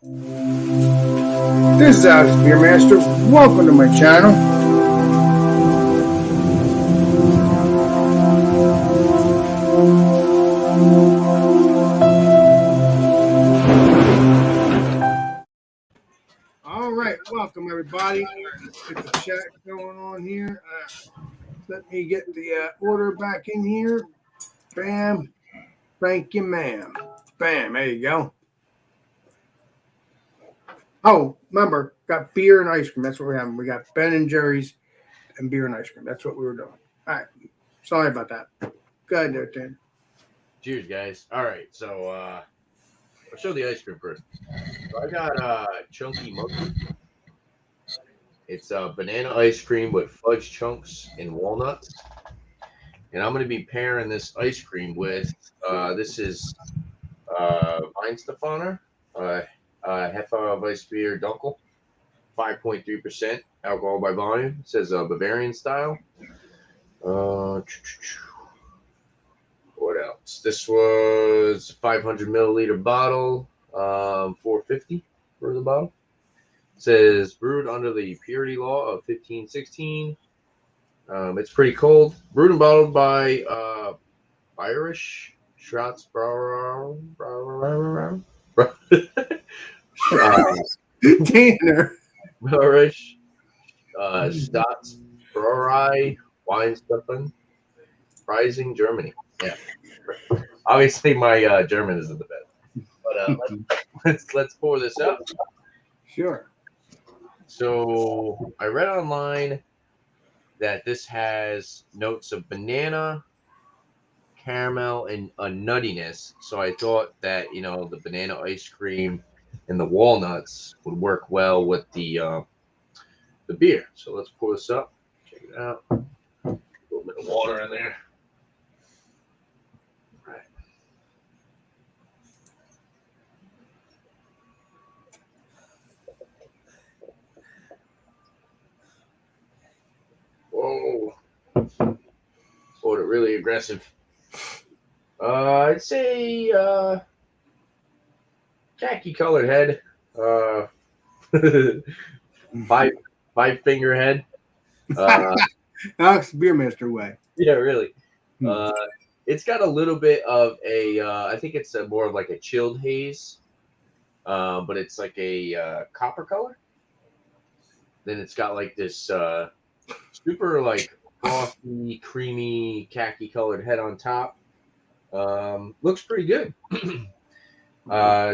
This is Alex Beer Master. Welcome to my channel. All right, welcome everybody. Let's get the chat going on here. Let me get the order back in here. Bam. Thank you, ma'am. Bam. There you go. Oh, remember, got beer and ice cream. That's what we're having. We got Ben and Jerry's and beer and ice cream. That's what we were doing. All right. Sorry about that. Go ahead there, Tim. Cheers, guys. All right. So I'll show the ice cream first. So I got Chunky Monkey. It's banana ice cream with fudge chunks and walnuts. And I'm going to be pairing this ice cream with, this is Weinstefaner, Heffa Weissbier Dunkel, 5.3% alcohol by volume. It says Bavarian style. What else? This was 500 milliliter bottle, $4.50 for the bottle. It says brewed under the purity law of 1516. It's pretty cold. Brewed and bottled by Irish Schwarzbrauer. Tanner. Irish Stouts Brauerei Weinsteffen, Freising, Germany. Yeah. Obviously, my German isn't the best. But let's pour this up. Sure. So I read online that this has notes of banana, caramel, and a nuttiness. So I thought that, the banana ice cream and the walnuts would work well with the beer. So let's pour this up. Check it out. A little bit of water in there. All right. Whoa. Poured it really aggressive. I'd say khaki colored head. Five finger head. Alex Beermaster way. Yeah, really. It's got a little bit of a I think it's more of like a chilled haze. But it's like a copper color. Then it's got like this super like frothy, creamy, khaki colored head on top. Looks pretty good.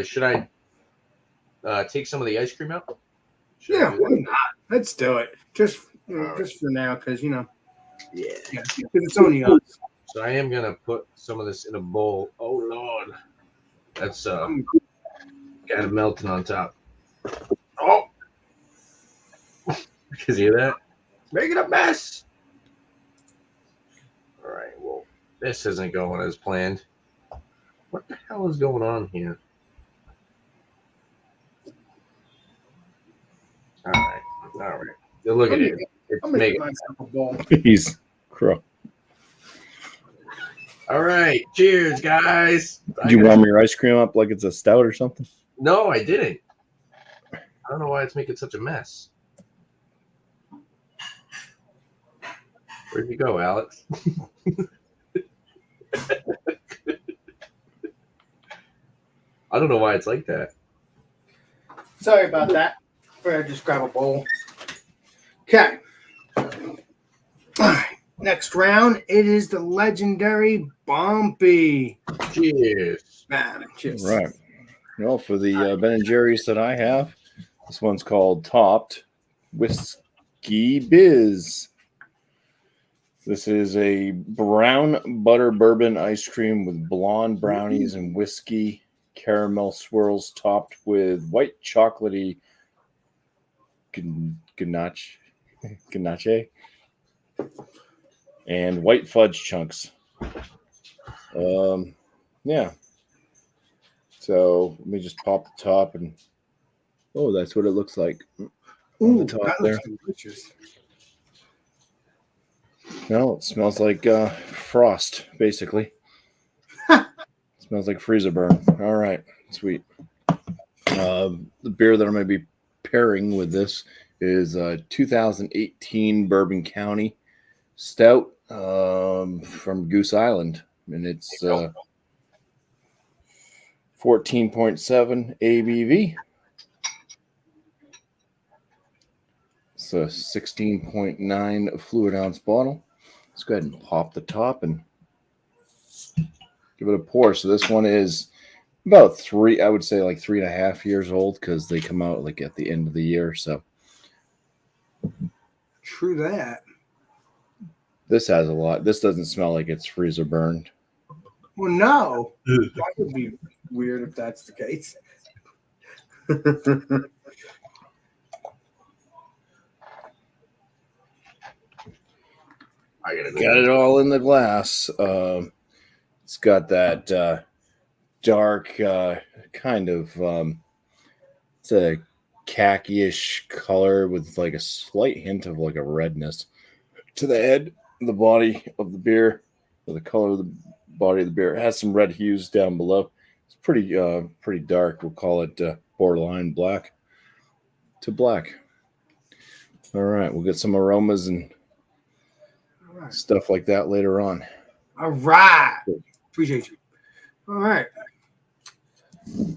Should I take some of the ice cream out? Yeah, why not? Let's do it. Just for now, because Yeah. because it's only us. So I am gonna put some of this in a bowl. Oh Lord, that's kind of melting on top. Oh, you hear that? Making a mess. All right. Well, this isn't going as planned. What the hell is going on here? All right. Look at it. It's making myself a bowl. He's crook. All right. Cheers, guys. Did you warm your ice cream up like it's a stout or something? No, I didn't. I don't know why it's making such a mess. Where'd you go, Alex? I don't know why it's like that. Sorry about that. I just grab a bowl. Okay. All right. Next round, it is the legendary Bumpy. Cheers. Cheers. Right. Well, for the Ben and Jerry's that I have, this one's called Topped Whiskey Biz. This is a brown butter bourbon ice cream with blonde brownies and whiskey caramel swirls topped with white chocolatey ganache and white fudge chunks. Yeah. So let me just pop the top and that's what it looks like. Ooh, on the top that there. looks delicious. No, it smells like frost, basically. Smells like freezer burn. All right, sweet. The beer that I'm going to be pairing with this is 2018 Bourbon County Stout from Goose Island, and it's 14.7 ABV. It's a 16.9 fluid ounce bottle. Let's go ahead and pop the top and give it a pour. So this one is about 3.5 years old, because they come out like at the end of the year. So True that. this has a lot. This doesn't smell like it's freezer burned. Well, no. That would be weird if that's the case. I gotta go. Got it all in the glass. It's got that dark kind of it's a khaki-ish color with like a slight hint of like a redness to the head of the body of the beer, or the color of the body of the beer. It has some red hues down below. It's pretty dark. We'll call it borderline black to black. All right, we'll get some aromas and stuff like that later on. All right. Appreciate you. All right.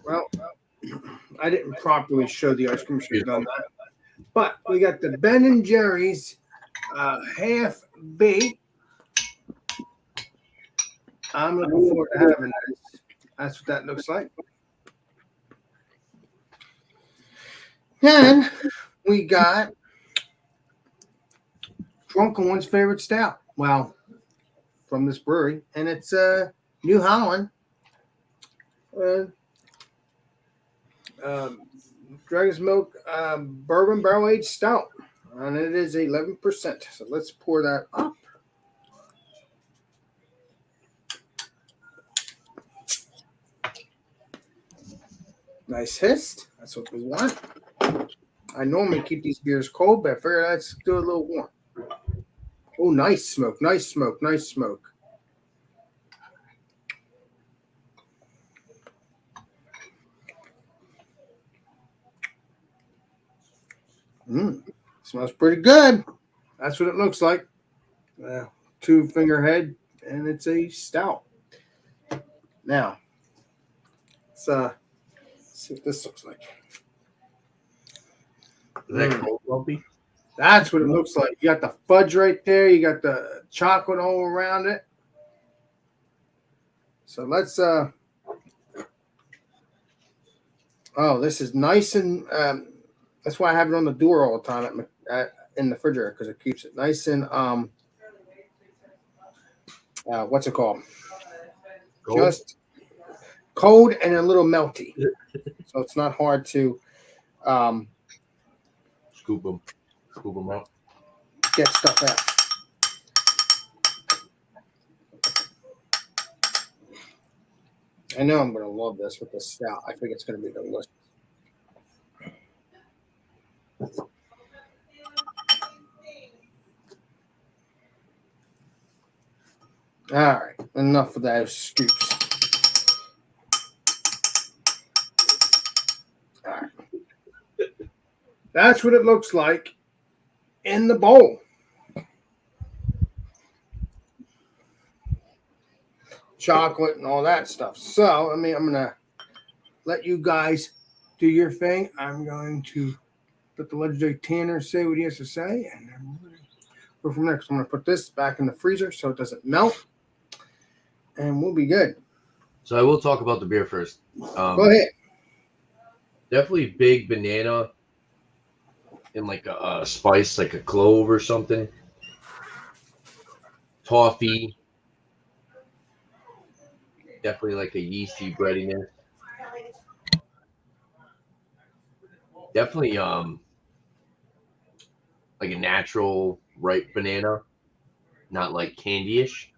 Well, I didn't properly show the ice cream. Should have done that. But we got the Ben & Jerry's half baked. I'm looking forward to having this. That's what that looks like. Then we got Drunken One's favorite stout. Well, from this brewery, and it's New Holland Dragon's Milk Bourbon Barrel Aged Stout, and it is 11%. So let's pour that up. Nice hiss. That's what we want. I normally keep these beers cold, but I figured let's do it a little warm. Oh, nice smoke, nice smoke, nice smoke. Smells pretty good. That's what it looks like. 2-finger head, and it's a stout. Now, let's see what this looks like. Is that cold, lumpy? That's what it looks like. You got the fudge right there. You got the chocolate all around it. So let's oh, this is nice, and that's why I have it on the door all the time in the refrigerator, because it keeps it nice and what's it called? Cold? Just cold and a little melty. So it's not hard to Scoop them up. get stuff out. I know I'm going to love this with the stout. I think it's going to be delicious. All right, enough of those scoops. All right. That's what it looks like in the bowl. Chocolate and all that stuff. So, I'm going to let you guys do your thing. I'm going to let the legendary Tanner say what he has to say, and then we're going to go from there. So I'm going to put this back in the freezer so it doesn't melt, and we'll be good. So I will talk about the beer first. Go ahead. Definitely big banana and like a spice, like a clove or something. Toffee. Definitely like a yeasty breadiness. Definitely like a natural ripe banana, not like candy-ish,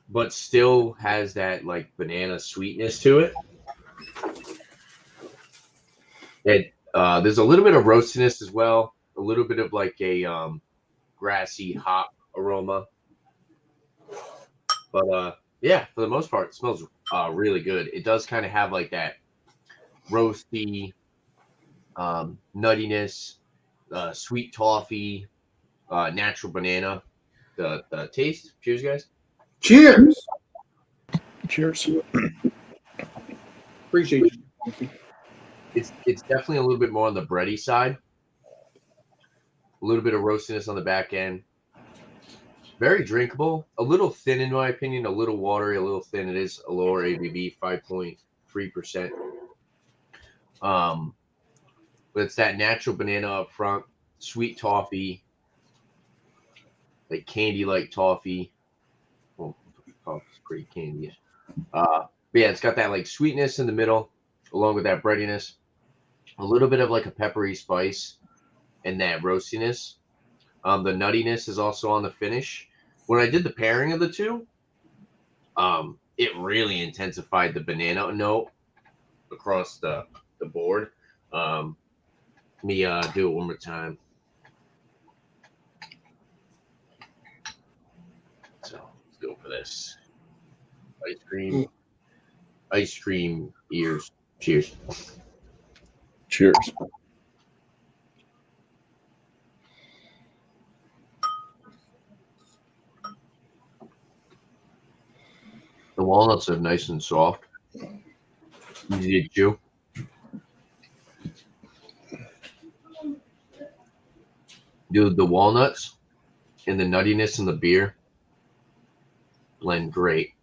but still has that like banana sweetness to it. There's a little bit of roastiness as well, a little bit of like a grassy hop aroma, but yeah, for the most part, it smells really good. It does kind of have like that roasty, nuttiness, sweet toffee, natural banana. The taste. Cheers, guys. Cheers. Cheers. Appreciate you. It's definitely a little bit more on the bready side. A little bit of roastiness on the back end. Very drinkable. A little thin, in my opinion. A little watery, a little thin. It is a lower ABV, 5.3%. But it's that natural banana up front, sweet toffee, like candy-like toffee. Well, toffee's pretty candy-ish. But yeah, it's got that like sweetness in the middle, along with that breadiness. A little bit of like a peppery spice and that roastiness. The nuttiness is also on the finish. When I did the pairing of the two, it really intensified the banana note across the board. Let me do it one more time. So let's go for this. Ice cream ears. Cheers. Cheers. The walnuts are nice and soft. Easy to chew. Dude, the walnuts and the nuttiness in the beer blend great.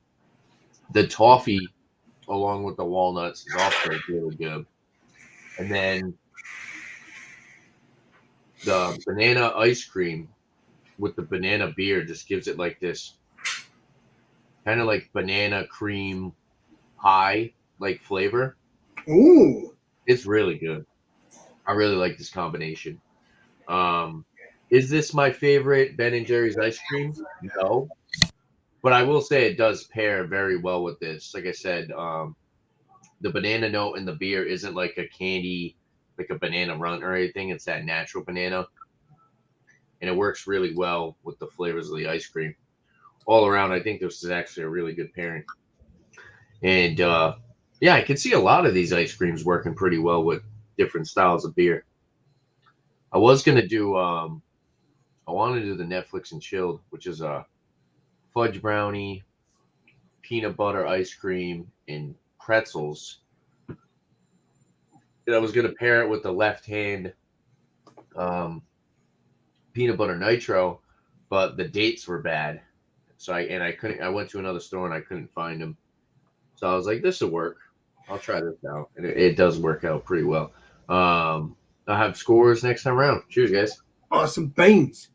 The toffee, along with the walnuts, is also really good. And then the banana ice cream with the banana beer just gives it like this kind of like banana cream pie like flavor. Ooh. It's really good. I really like this combination. Is this my favorite Ben & Jerry's ice cream? No. But I will say it does pair very well with this. Like I said, the banana note in the beer isn't like a candy, like a banana run or anything. It's that natural banana. And it works really well with the flavors of the ice cream. All around, I think this is actually a really good pairing. And yeah, I can see a lot of these ice creams working pretty well with different styles of beer. I was going to do, I want to do the Netflix and chilled, which is a fudge brownie, peanut butter ice cream, and pretzels. And I was going to pair it with the left hand peanut butter nitro, but the dates were bad. So I went to another store and I couldn't find them. So I was like, this will work. I'll try this out. And it does work out pretty well. I'll have scores next time around. Cheers, guys. Awesome beans.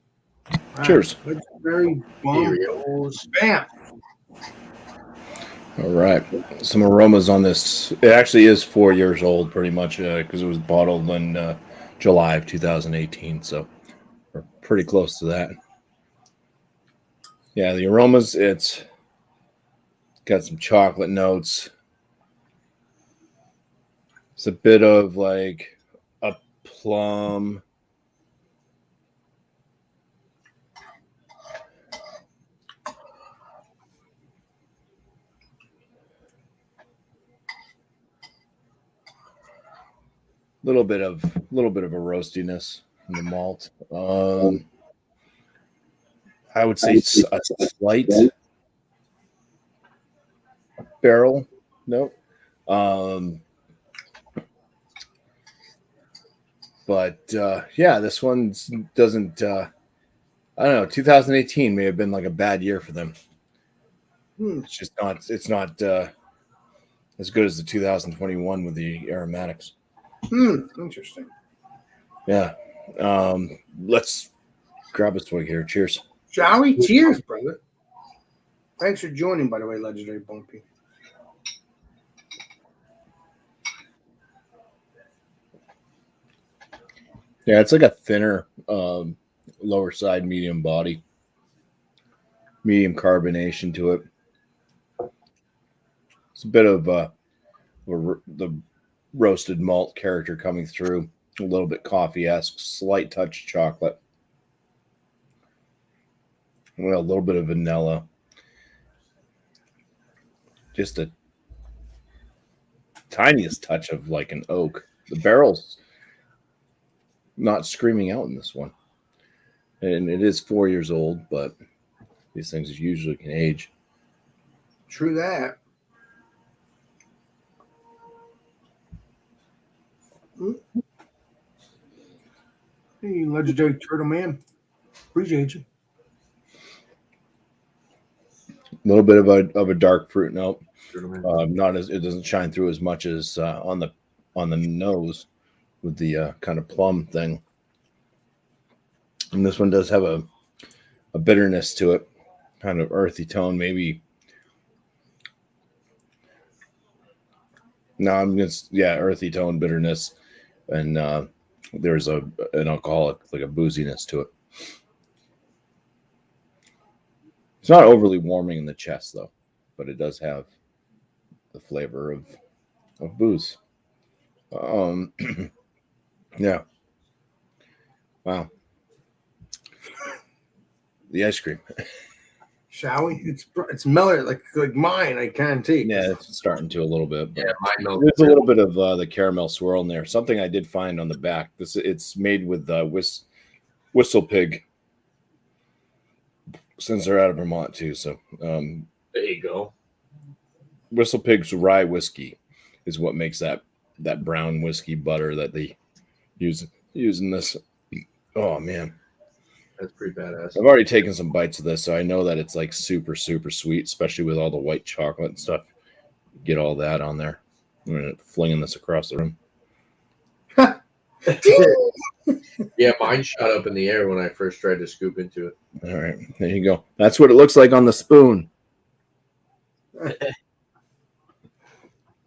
Cheers. That's very Cheerios. Bam. All right. Some aromas on this. It actually is 4 years old, pretty much, because it was bottled in July of 2018. So we're pretty close to that. Yeah, the aromas, it's got some chocolate notes. It's a bit of like a plum. Little bit of a roastiness in the malt. I would say it's a slight barrel note. But yeah, this one doesn't. I don't know. 2018 may have been like a bad year for them. It's just not. It's not as good as the 2021 with the aromatics. Interesting. Yeah. Let's grab a swig here. Cheers. Shall we? Cheers, brother. Thanks for joining, by the way, Legendary Bumpy. Yeah, it's like a thinner, lower side, medium body, medium carbonation to it. It's a bit of the roasted malt character coming through, a little bit coffee-esque, slight touch of chocolate, well, a little bit of vanilla, just a tiniest touch of like an oak. The barrel's not screaming out in this one. And it is 4 years old, but these things usually can age. True that. Hey, legendary turtle man. Appreciate you. A little bit of a dark fruit note. Turtle Not as it doesn't shine through as much as on the nose with the kind of plum thing. And this one does have a bitterness to it, kind of earthy tone, maybe. No, I'm just earthy tone, bitterness, and there's an alcoholic, like a booziness to it. It's not overly warming in the chest though, but it does have the flavor of booze. Yeah. Wow. The ice cream. Shall we? It's mellow like mine. I can take. Yeah, it's starting to a little bit. But Yeah, mine melts. there's a little bit of the caramel swirl in there. Something I did find on the back. It's made with Whistle Pig, since they're out of Vermont too. So There you go. Whistle Pig's rye whiskey is what makes that brown whiskey butter that they use in this. Oh man, That's pretty badass. I've already taken some bites of this, so I know that it's like super, super sweet, especially with all the white chocolate and stuff. Get all that on there. I'm flinging this across the room. Yeah, mine shot up in the air when I first tried to scoop into it. All right, there you go. That's what it looks like on the spoon.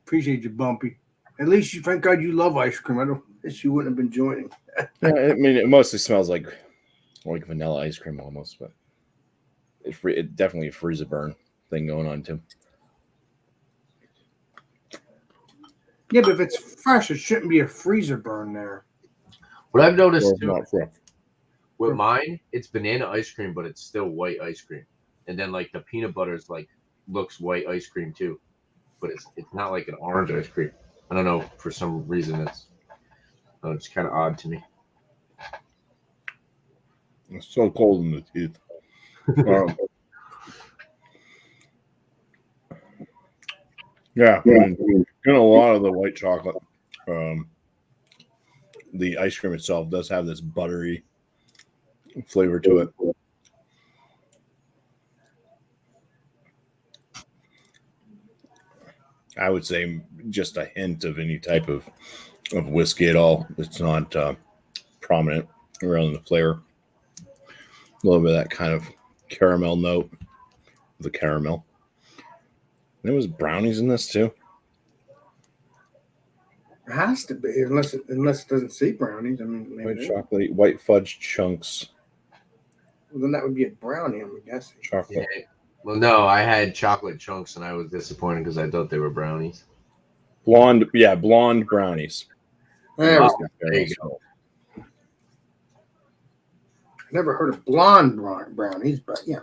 Appreciate you, Bumpy. At least you, thank God you love ice cream. I don't wish you wouldn't have been joining. Yeah, I mean, it mostly smells like vanilla ice cream almost, but it definitely a freezer burn thing going on too. Yeah, but if it's fresh, it shouldn't be a freezer burn there. What I've noticed Or too, not fresh. with mine, it's banana ice cream, but it's still white ice cream. And then like the peanut butter's like looks white ice cream too, but it's not like an orange ice cream. I don't know, for some reason it's kind of odd to me. It's so cold in the teeth. Yeah, I mean, in a lot of the white chocolate, the ice cream itself does have this buttery flavor to it. I would say just a hint of any type of whiskey at all. It's not prominent around the flavor. A little bit of that kind of caramel note, the caramel. There was brownies in this too. It has to be, unless it doesn't say brownies. I mean, maybe White chocolate, white fudge chunks. Well, then that would be a brownie, I'm guessing. Chocolate. Yeah. Well, no, I had chocolate chunks and I was disappointed because I thought they were brownies. Blonde brownies. There Oh, there you go. I never heard of blonde brownies, but yeah.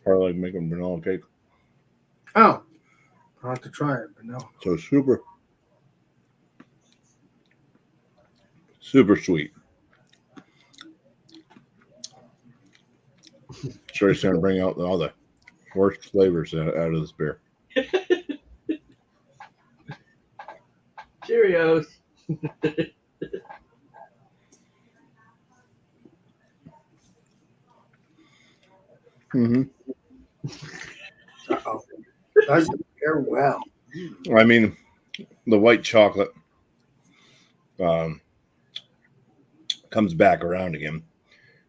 Probably like making vanilla cake. Oh, I'll have to try it, but no. So super sweet. Sure, it's going to bring out all the worst flavors out of this beer. Cheerios. Mm-hmm. Uh-oh. Doesn't pair well. I mean, the white chocolate comes back around again,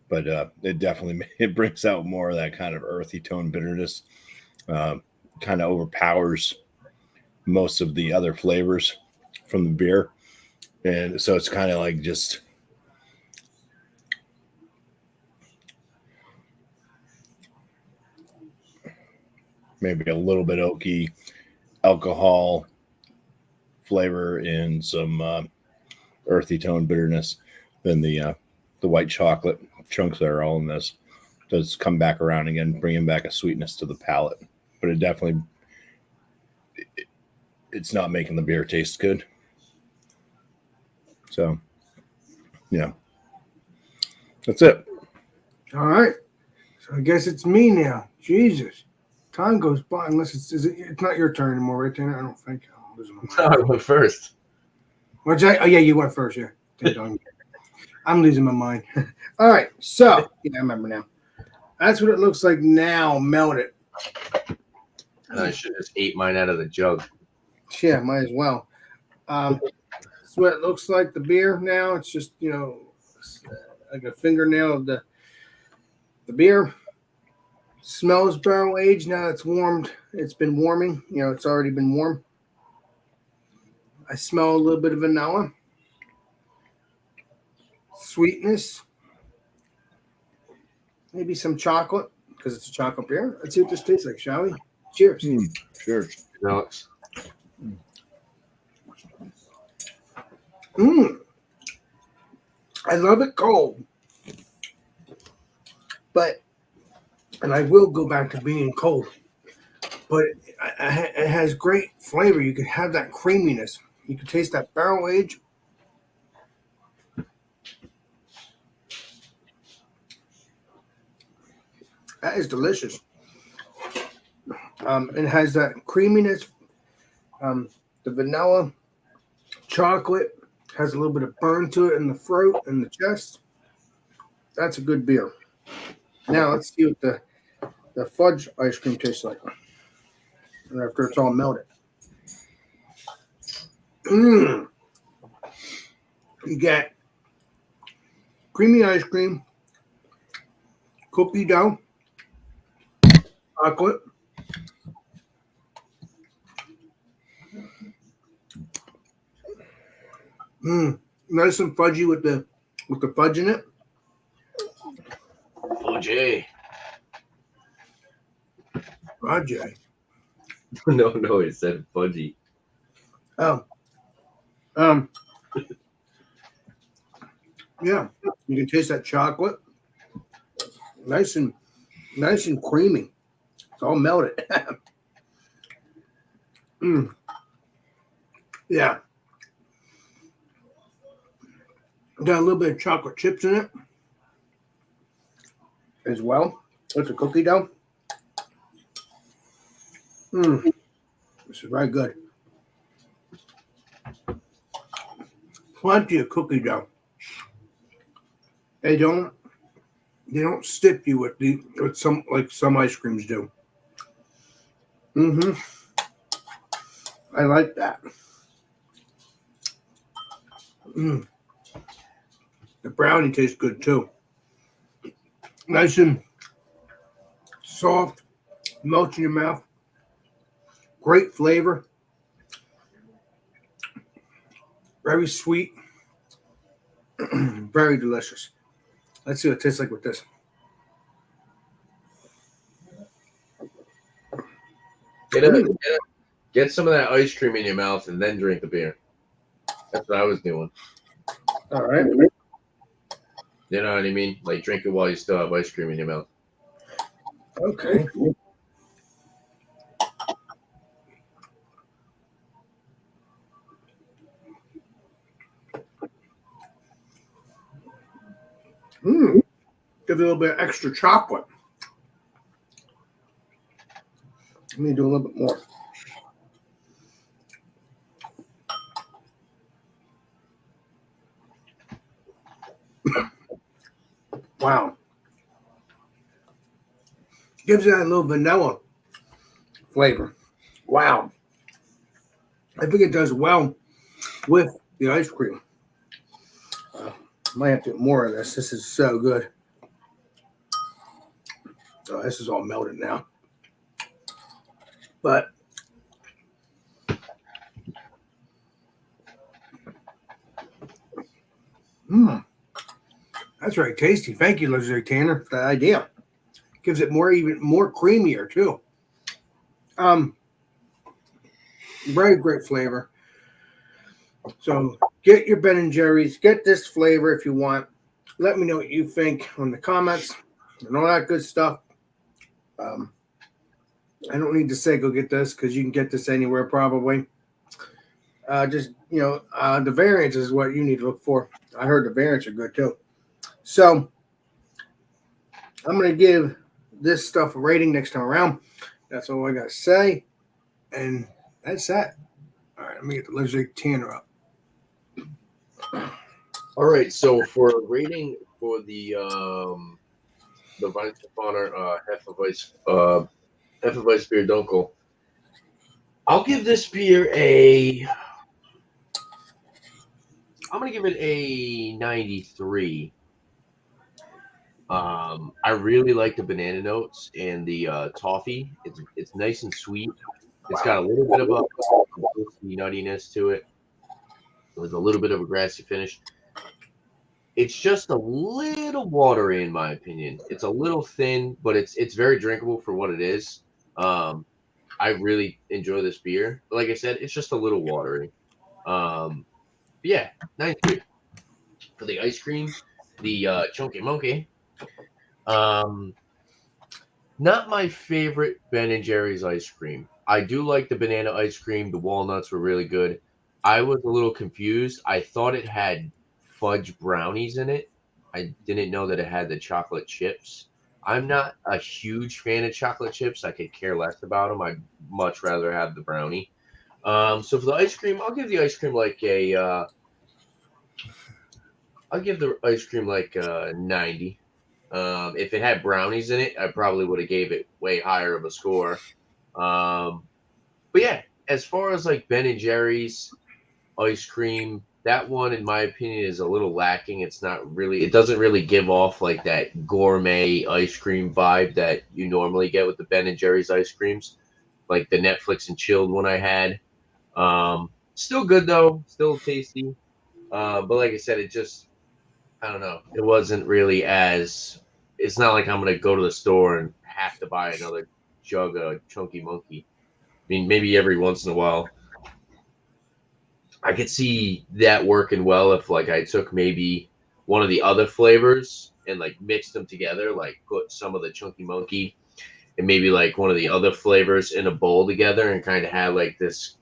but it definitely brings out more of that kind of earthy tone bitterness. Kind of overpowers most of the other flavors from the beer, and so it's kind of like just maybe a little bit oaky alcohol flavor and some earthy tone bitterness. Then the white chocolate chunks that are all in this does come back around again, bringing back a sweetness to the palate. But it definitely it's not making the beer taste good. So, yeah, that's it. All right. So I guess it's me now. Jesus. Time goes by unless it's not your turn anymore, right, Tanner? I don't think. I'm losing my No, mind. I went first. What'd you say? Oh, yeah, you went first, yeah. Ding dong. I'm losing my mind. All right. So, yeah, I remember now. That's what it looks like now, melted. And I should have just ate mine out of the jug. Yeah, might as well. That's what it looks like, the beer now. It's just, like a fingernail of the beer. Smells barrel aged. Now it's warmed. It's been warming. It's already been warm. I smell a little bit of vanilla. Sweetness. Maybe some chocolate because it's a chocolate beer. Let's see what this tastes like, shall we? Cheers. Cheers. Alex. I love it cold. And I will go back to being cold. But it has great flavor. You can have that creaminess. You can taste that barrel age. That is delicious. It has that creaminess. The vanilla, chocolate, has a little bit of burn to it in the throat and the chest. That's a good beer. Now let's see what the fudge ice cream tastes like after it's all melted. You get creamy ice cream, cookie dough, chocolate, nice and fudgy with the fudge in it. Fudge. Fudge. No, it said fudgy. Oh. Yeah, you can taste that chocolate. Nice and creamy. It's all melted. Yeah. Got a little bit of chocolate chips in it as well. With the cookie dough. This is very good. Plenty of cookie dough. They don't stiff you with some ice creams do. I like that. The brownie tastes good too. Nice and soft, melts in your mouth. Great flavor. Very sweet. Very delicious. Let's see what it tastes like with this. Get some of that ice cream in your mouth and then drink the beer. That's what I was doing. All right. You know what I mean? Like drink it while you still have ice cream in your mouth. Okay. Give it a little bit of extra chocolate. Let me do a little bit more. Wow. Gives it that little vanilla flavor. Wow. I think it does well with the ice cream. Might have to get more of this. This is so good. Oh, this is all melted now. But that's very tasty. Thank you, Legendary Tanner, for that idea. Gives it even more creamier too. Very great flavor. So get your Ben & Jerry's. Get this flavor if you want. Let me know what you think on the comments and all that good stuff. I don't need to say go get this because you can get this anywhere probably. The variants is what you need to look for. I heard the variants are good too. So I'm going to give this stuff a rating next time around. That's all I got to say. And that's that. All right, let me get the legendary Tanner up. All right, so for a rating for the Weihenstephaner Hefeweiss beer Dunkel, I'll give this beer I'm gonna give it a 93. I really like the banana notes and the toffee. It's nice and sweet. It's got a little bit of a nuttiness to it with a little bit of a grassy finish. It's just a little watery in my opinion. It's a little thin, but it's very drinkable for what it is. I really enjoy this beer. Like I said, it's just a little watery. Yeah, 93. For the ice cream, the Chunky Monkey. Not my favorite Ben and Jerry's ice cream. I do like the banana ice cream. The walnuts were really good. I was a little confused. I thought it had fudge brownies in it. I didn't know that it had the chocolate chips. I'm not a huge fan of chocolate chips. I could care less about them. I'd much rather have the brownie. So for the ice cream, I'll give the ice cream like a. I'll give the ice cream like 90. If it had brownies in it, I probably would have gave it way higher of a score. But yeah, as far as like Ben and Jerry's ice cream, that one, in my opinion, is a little lacking. It doesn't really give off like that gourmet ice cream vibe that you normally get with the Ben and Jerry's ice creams, like the Netflix and chilled one I had. Still good though, still tasty. But like I said, I don't know. It wasn't really it's not like I'm going to go to the store and have to buy another jug of Chunky Monkey. I mean, maybe every once in a while. I could see that working well if like I took maybe one of the other flavors and like mixed them together, like put some of the Chunky Monkey and maybe like one of the other flavors in a bowl together and kind of had like this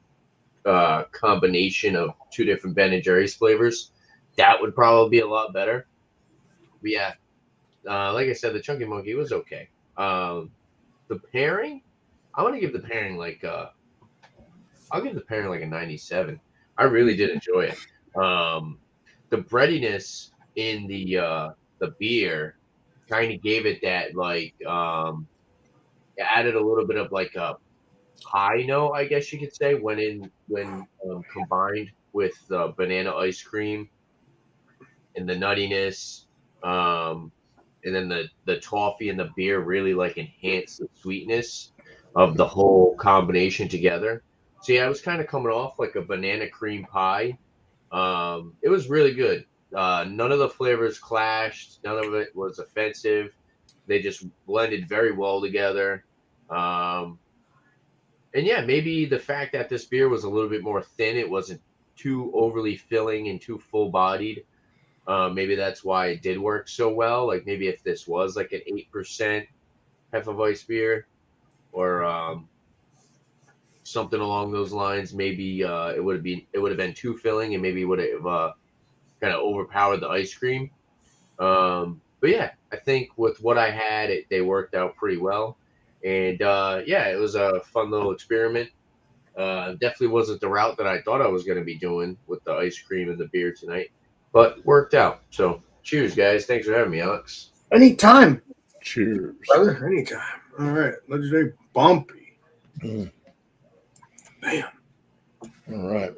combination of two different Ben and Jerry's flavors. That would probably be a lot better. But yeah, like I said, the Chunky Monkey was okay. The pairing, I'm gonna give the pairing like I'll give the pairing like a 97. I really did enjoy it. The breadiness in the beer kind of gave it that like it added a little bit of like a high note, I guess you could say, when combined with the banana ice cream and the nuttiness. And then the toffee and the beer really like enhance the sweetness of the whole combination together. So yeah, I was kind of coming off like a banana cream pie. It was really good. None of the flavors clashed. None of it was offensive. They just blended very well together. And yeah, maybe the fact that this beer was a little bit more thin, it wasn't too overly filling and too full bodied. Maybe that's why it did work so well. Like maybe if this was like an 8% Hefeweiss beer or something along those lines, maybe it would have been too filling and maybe would have kind of overpowered the ice cream. But yeah, I think with what I had, they worked out pretty well. And yeah, it was a fun little experiment. Definitely wasn't the route that I thought I was going to be doing with the ice cream and the beer tonight, but worked out. So cheers, guys. Thanks for having me, Alex. Anytime. Cheers. Brother, anytime. All right. Legendary Bumpy. Mm. Bam. All right.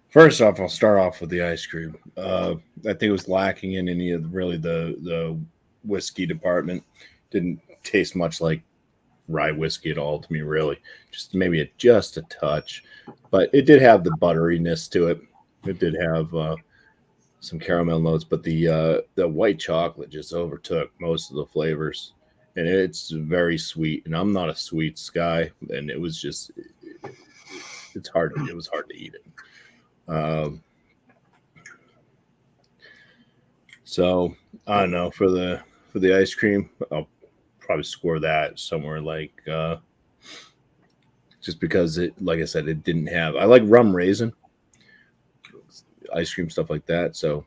First off, I'll start off with the ice cream. I think it was lacking in any of really the whiskey department. Didn't taste much like rye whiskey at all to me, really. Just maybe just a touch, but it did have the butteriness to it. It did have some caramel notes, but the white chocolate just overtook most of the flavors, and it's very sweet. And I'm not a sweets guy, and it was just it's hard. It was hard to eat it. So I don't know, for the ice cream, I'll probably score that somewhere like just because it, like I said, it didn't have. I like rum raisin, ice cream, stuff like that. So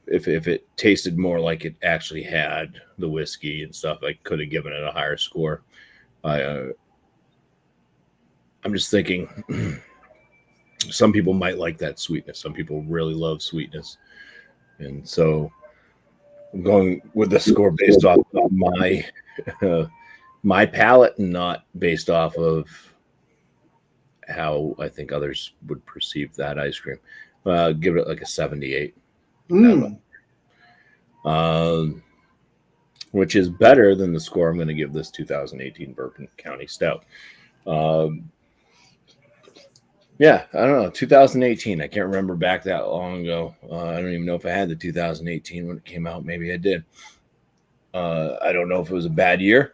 if it tasted more like it actually had the whiskey and stuff, I could have given it a higher score. I'm just thinking some people might like that sweetness. Some people really love sweetness. And so I'm going with the score based off of my my palate and not based off of how I think others would perceive that ice cream. Give it like a 78. Which is better than the score I'm going to give this 2018 Bourbon County Stout. Yeah, I don't know. 2018. I can't remember back that long ago. I don't even know if I had the 2018 when it came out. Maybe I did. I don't know if it was a bad year.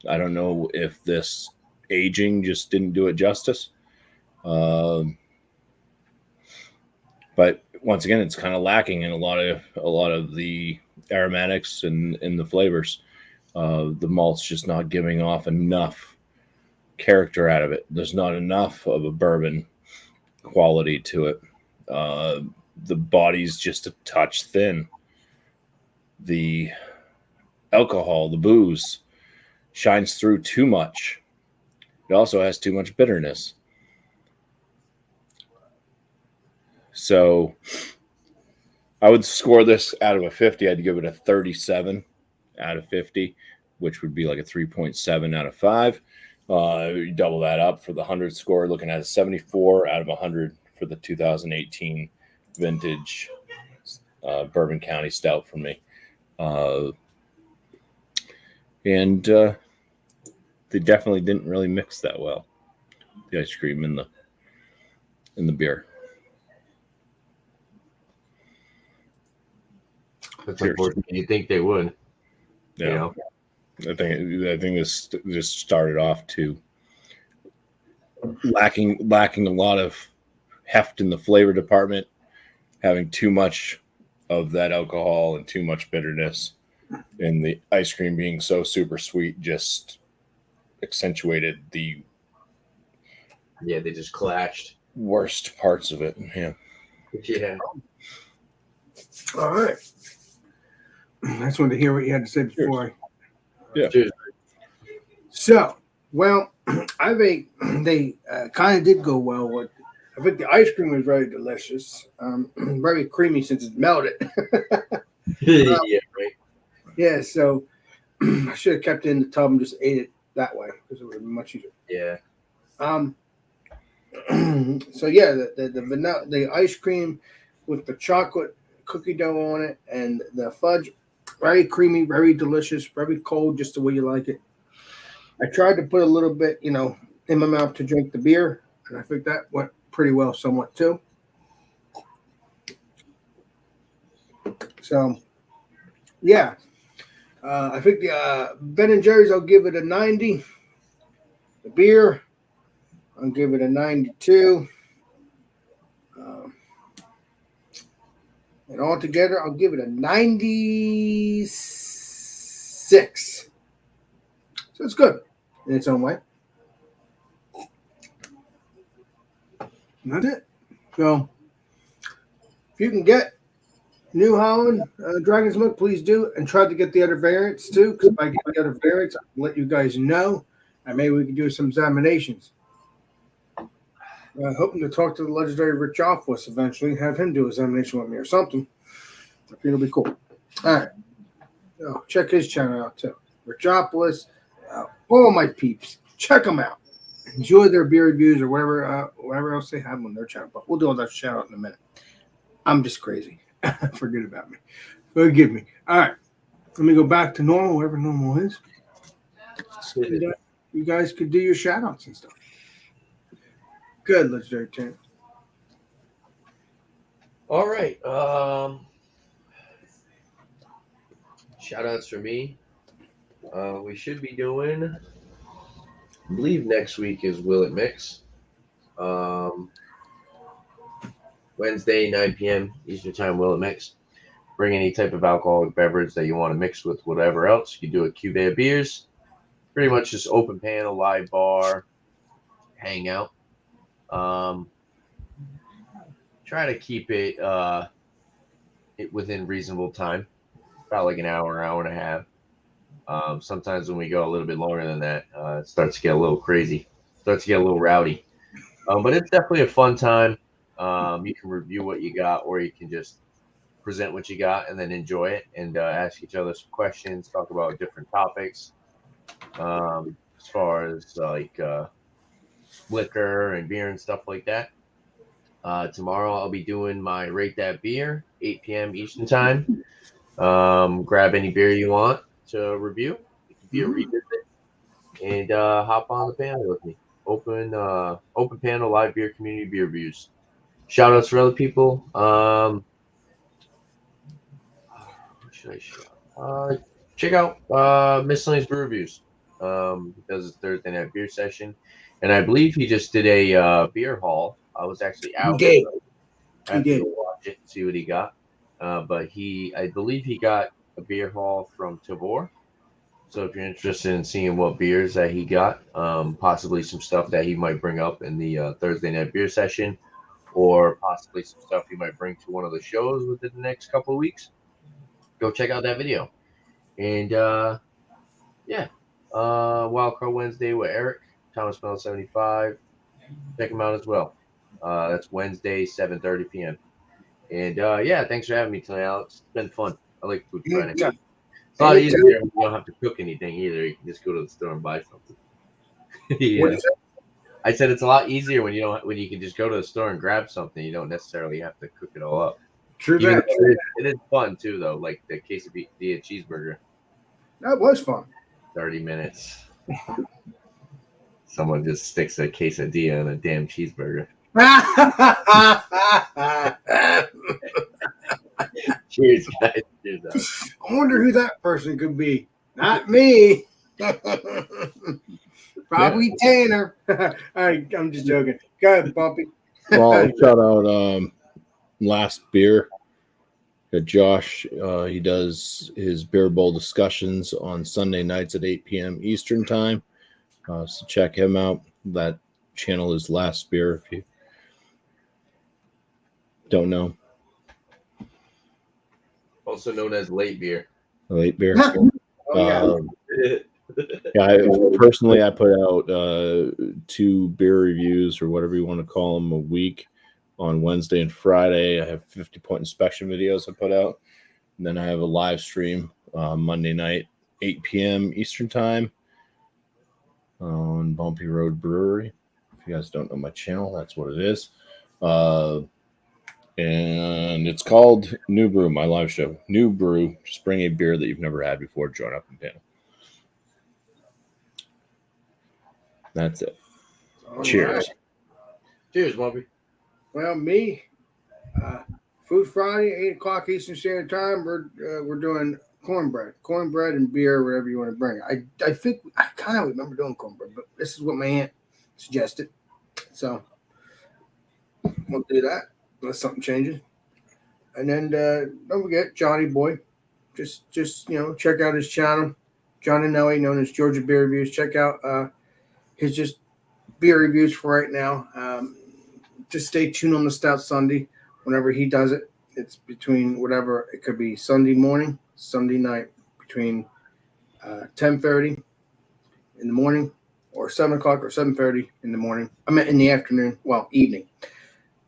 I don't know if this aging just didn't do it justice. But once again, it's kind of lacking in a lot of the aromatics and the flavors. The malt's just not giving off enough character out of it. There's not enough of a bourbon quality to it. The body's just a touch thin. The alcohol, the booze, shines through too much. It also has too much bitterness. So I would score this out of a 50. I'd give it a 37 out of 50, which would be like a 3.7 out of 5. You double that up for the 100 score, looking at a 74 out of 100 for the 2018 vintage Bourbon County Stout for me. And they definitely didn't really mix that well, the ice cream and the beer. That's unfortunate. You think they would? Yeah. You know? I think this just started off to lacking a lot of heft in the flavor department, having too much of that alcohol and too much bitterness, and the ice cream being so super sweet just accentuated the they just clashed. Worst parts of it. Yeah. All right. I just wanted to hear what you had to say before. Yeah. Cheers. So, well, they kind of did go well with. I think the ice cream was very delicious, very creamy since it's melted. Yeah, right. Yeah, so I should have kept it in the tub and just ate it that way because it would have been much easier. Yeah. So yeah, the vanilla, the ice cream with the chocolate cookie dough on it, and the fudge, very creamy, very delicious, very cold, just the way you like it. I tried to put a little bit, in my mouth to drink the beer, and I think that went pretty well, somewhat too. So, yeah, I think the Ben and Jerry's, I'll give it a 90. The beer, I'll give it a 92. And altogether, I'll give it a 96. So it's good in its own way. And that's it. So if you can get New Holland Dragon's Milk, please do. And try to get the other variants too. Because if I get the other variants, I'll let you guys know. And maybe we can do some examinations. Hoping to talk to the legendary Rich Offwist eventually, have him do an examination with me or something. I think it'll be cool. All right. So check his channel out too. Rich Offwist, all my peeps, check them out. Enjoy their beer reviews or whatever else they have on their channel. But we'll do all that shout out in a minute. I'm just crazy. Forget about me. Forgive me. All right. Let me go back to normal, wherever normal is. And, you guys could do your shout outs and stuff. Good, legendary champ. All right. Shout outs for me. We should be doing, I believe next week is Will It Mix. Wednesday, 9 p.m. Eastern Time, Will It Mix. bring any type of alcoholic beverage that you want to mix with whatever else. You do a cuvee of beers. Pretty much just open panel, live bar, hang out. Try to keep it within reasonable time, about like an hour and a half. Sometimes when we go a little bit longer than that, it starts to get a little crazy, starts to get a little rowdy. But it's definitely a fun time. You can review what you got, or you can just present what you got and then enjoy it and ask each other some questions, talk about different topics. As far as like liquor and beer and stuff like that. Tomorrow I'll be doing my Rate That Beer, 8 p.m. Eastern Time. Grab any beer you want to review. It could be a revisit. And hop on the panel with me. Open panel, live beer, community beer reviews. Shout outs for other people. What should I shout? Check out Miscellaneous Brew Reviews. He does his Thursday night beer session. And I believe he just did a beer haul. I was actually out. He did. I have to go watch it and see what he got. But I believe he got a beer haul from Tavor. So if you're interested in seeing what beers that he got, possibly some stuff that he might bring up in the Thursday night beer session, or possibly some stuff he might bring to one of the shows within the next couple of weeks, go check out that video. And Wild Card Wednesday with Eric, Thomas Mel 75. Check him out as well. That's Wednesday, 7:30 p.m. And thanks for having me tonight, Alex. It's been fun. I like food Friday. Yeah. It's a lot easier when you don't have to cook anything either. You can just go to the store and buy something. Yeah. I said it's a lot easier when you can just go to the store and grab something. You don't necessarily have to cook it all up. True that. It is fun too, though. Like the quesadilla cheeseburger. That was fun. 30 minutes. Someone just sticks a quesadilla in a damn cheeseburger. Cheers, guys. Cheers, Alex. I wonder who that person could be. Not me. Probably Tanner. I'm just joking. Go ahead, Bumpy. Well, shout out Last Beer. Got Josh. He does his beer bowl discussions on Sunday nights at 8 p.m. Eastern time. So check him out. That channel is Last Beer if you don't know. Also known as Late Beer. Late Beer. Oh, Personally, I put out 2 beer reviews or whatever you want to call them a week on Wednesday and Friday. I have 50-point inspection videos I put out. And then I have a live stream Monday night, 8 p.m. Eastern time on Bumpy Road Brewery. If you guys don't know my channel, that's what it is. And it's called New Brew, my live show. New Brew. Just bring a beer that you've never had before. Join up and panel. That's it. All Cheers. right. Cheers, Bumpy. Well, me, Food Friday, 8 o'clock Eastern Standard Time. We're doing cornbread and beer, whatever you want to bring. I think I kind of remember doing cornbread, but this is what my aunt suggested, so we'll do that unless something changes. And then don't forget Johnny Boy. Just check out his channel, John and Nelly, known as Georgia Beer Reviews. Check out his just beer reviews for right now. Just stay tuned on the Stout Sunday whenever he does it. It's between whatever. It could be Sunday morning, Sunday night, between 10:30 in the morning or 7 o'clock or 7:30 in the morning. I mean in the afternoon, well, evening.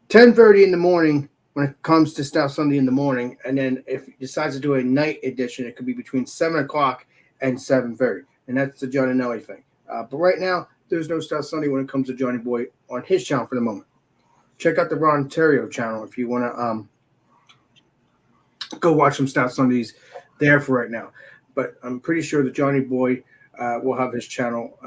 10:30 in the morning when it comes to Stout Sunday in the morning. And then if he decides to do a night edition, it could be between 7 o'clock and 7:30. And that's the John and Nelly thing. But right now, there's no Stout Sunday when it comes to Johnny Boy on his channel for the moment. Check out the Ron Ontario channel if you want to go watch some Stout Sundays there for right now. But I'm pretty sure that Johnny Boy will have his channel,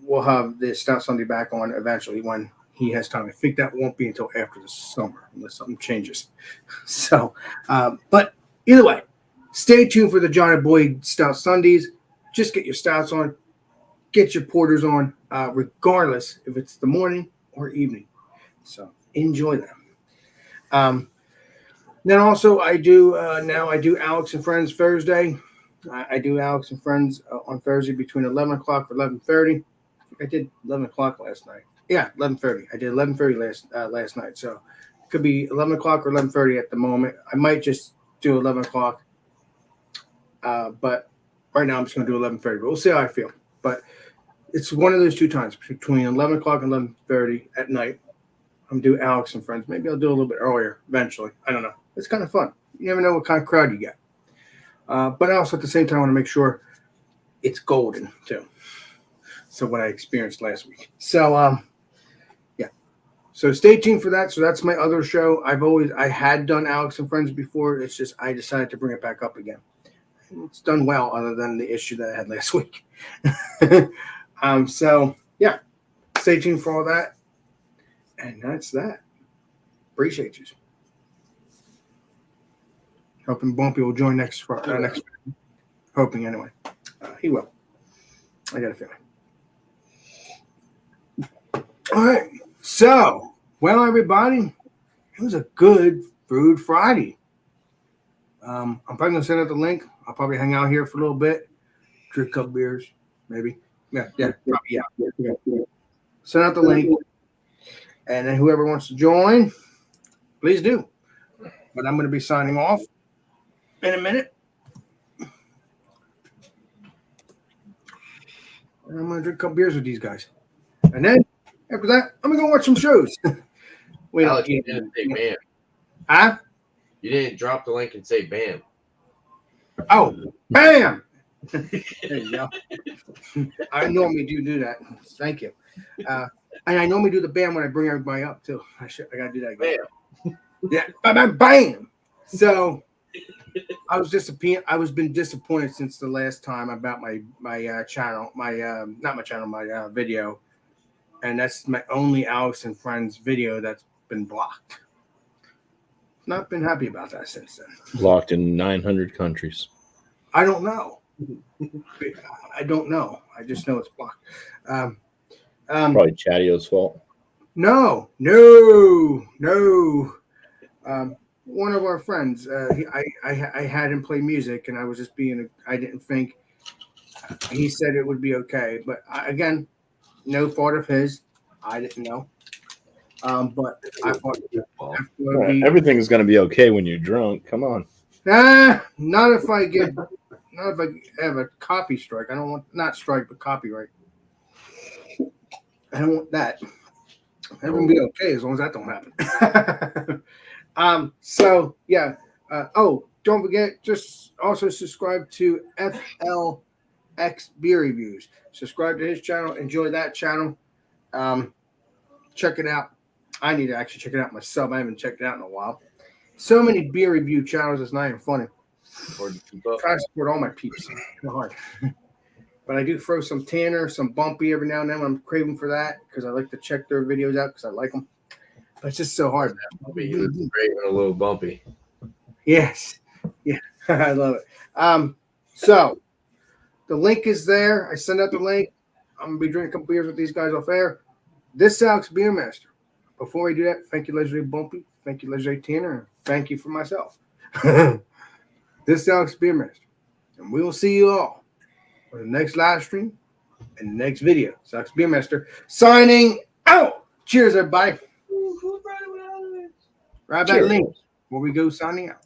will have the Stout Sunday back on eventually when he has time. I think that won't be until after the summer unless something changes. So, but either way, stay tuned for the Johnny Boy Stout Sundays. Just get your stouts on, get your porters on, regardless if it's the morning or evening. So enjoy them. Then also I do now I do Alex and Friends Thursday. I do Alex and Friends on Thursday between 11 o'clock or 11:30. I did 11 o'clock last night. Yeah, 11:30. I did 11:30 last night. So it could be 11 o'clock or 11:30 at the moment. I might just do 11 o'clock. But right now I'm just going to do 11:30. But we'll see how I feel. But it's one of those two times between 11 o'clock and 11:30 at night. I'm doing Alex and Friends. Maybe I'll do a little bit earlier eventually. I don't know. It's kind of fun. You never know what kind of crowd you get. But also at the same time, I want to make sure it's golden too. So what I experienced last week. So yeah. So stay tuned for that. So that's my other show. I had done Alex and Friends before. It's just I decided to bring it back up again. And it's done well, other than the issue that I had last week. So yeah, stay tuned for all that. And that's that. Appreciate you. Hoping Bumpy will join next. Hoping anyway. He will. I got a feeling. All right. So, well, everybody, it was a good Food Friday. I'm probably gonna send out the link. I'll probably hang out here for a little bit, drink a couple beers, maybe. Yeah, probably, yeah. Send out the link, and then whoever wants to join, please do. But I'm going to be signing off in a minute. And I'm going to drink a couple beers with these guys. And then, after that, I'm going to go watch some shows. Wait, Alex, you didn't say bam. Huh? You didn't drop the link and say bam. Oh, bam! There you go. I normally do that. Thank you. And I normally do the bam when I bring everybody up, too. I got to do that again. Bam. Yeah, bam, bam. So I was been disappointed since the last time about my channel, not my channel, my video, and that's my only Alex and Friends video that's been blocked. Not been happy about that since then. Blocked in 900 countries. I don't know. I don't know. I just know it's blocked. Probably Chatio's fault. No. One of our friends, I had him play music, and I was just I didn't think. He said it would be okay, but again, no fault of his. I didn't know. But I thought Everything's going to be okay when you're drunk. Come on. Not if I have a copy strike. I don't want, not strike, but copyright. I don't want that. Everyone be okay as long as that don't happen. So yeah. Don't forget, just also subscribe to FLX Beer Reviews. Subscribe to his channel. Enjoy that channel. Check it out. I need to actually check it out myself. I haven't checked it out in a while. So many beer review channels. It's not even funny. Try to support all my peeps. It's hard. But I do throw some Tanner, some Bumpy every now and then when I'm craving for that, because I like to check their videos out because I like them. But it's just so hard. Bumpy, you look great and a little bumpy. Yes. Yeah. I love it. So the link is there. I send out the link. I'm going to be drinking a couple beers with these guys off air. This is Alex Beermaster. Before we do that, thank you, Legendary Bumpy. Thank you, Legendary Tanner. Thank you for myself. This is Alex Beermaster. And we will see you all for the next live stream and the next video. It's Alex Beermaster signing out. Cheers, everybody. Right back link where we go signing out.